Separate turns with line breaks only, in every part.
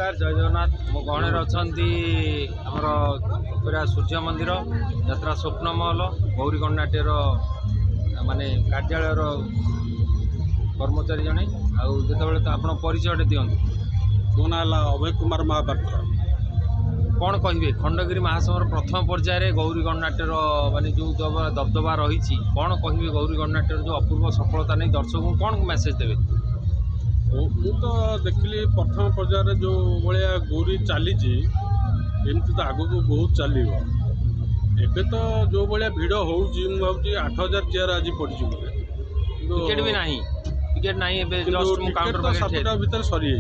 नमस्कार जय जगन्नाथ मो गहणे आमर पूरा सूर्य मंदिर यात्रा स्वप्न महल गौरीगण नाट्यर माने कार्यालय कर्मचारी जड़े आते तो आप परिचय दिखाँ
मो ना अभय कुमार महापात्र।
कौन कहे खंडगिरी महासभा प्रथम पर्यायर गौरीगण नाट्यर माने जो दबदबा रही कौन कहे गौरीगण नाट्यर जो अपूर्व सफलता नहीं दर्शक को कौन मेसेज देवे?
मु तो देखली प्रथम पर्यायर जो भाया गौरी चली एमती तो आग को बहुत चलो एबे तो जो भाया भिड़ हो भावी 8000 चेयर आज पड़ी
टिकेट भी नहीं टिकेट नहीं
काउंटर 7टा भीतर सरी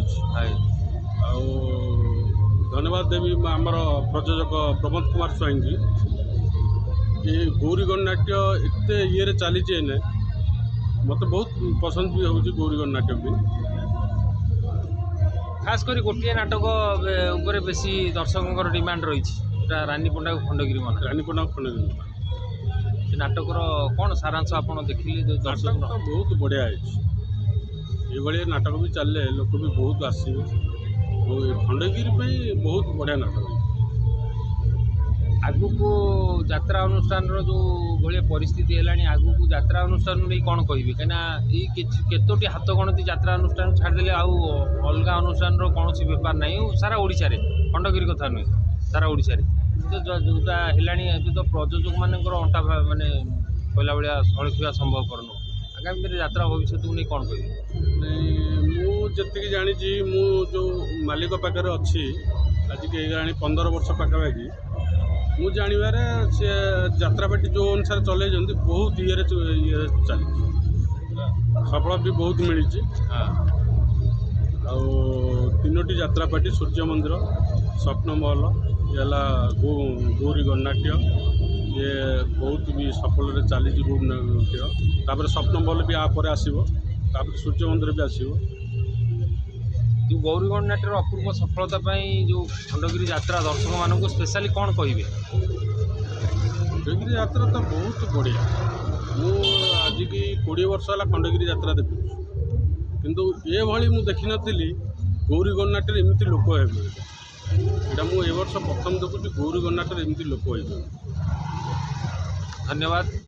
धन्यवाद देवी आमर प्रयोजक प्रमोद कुमार स्वाई की ये गौरीगण नाट्य एत ये चली मत बहुत पसंद भी हो गौरीगण नाट्य भी
खास कर गोटे नाटक उपर बेसी दर्शकों डिमांड रही रानी पंडा खंडगिरी मन
रानी पंडा खंडगिरी
नाटक कौन सारांश आप देखिए
दर्शक तो बहुत बढ़िया ये नाटक भी चले लोक भी बहुत आसवे खंडगिरी बहुत बढ़िया नाटक
आगु को यात्रा अनुष्ठान जो भाई परिस्थिति है आगु को यात्रा अनुष्ठान नहीं कौन कहे कहीं केतोटी हाथ गणती यात्रा अनुष्ठान छाड़देले अलग अनुष्ठान कौन बेपार ना सारा ओडिशा रे खंडगिरी कथा नुहे सारा ओडिशा रे तो जोटा है तो प्रयोजक मानकर अंटा माने कहला भाया सड़खा संभवपर नुह आगामी दिन यात्रा भविष्य को नहीं कौन कह
मुझे जानी मु जो मालिक पाखे अच्छी आज के 15 वर्ष पाखापाखि मु जानवर सी यात्रापाटी जो अनुसार चल बहुत ये चली सफल भी बहुत मिली तीनोटी यात्रापाटी सूर्य मंदिर स्वप्न महल ये गौरीगण नाट्य ये बहुत भी सफल चली नाट्य स्वप्न महल भी आप आसो सूर्य मंदिर भी आसो
जो गौरीगण नाट्यर अपूर्व सफलता जो खंडगिरी यात्रा दर्शक मान स्पेशली कौन कहे?
खंडगिरी यात्रा तो बहुत बढ़िया मु आज की 20 वर्ष है खंडगिरी यात्रा देखु किंतु ये भाई मुझे देखी नी गौरीगण नाट्य एमती लोक है मुझे वर्ष प्रथम देखुची गौरीगण नाट्य एमती लोक है।
धन्यवाद।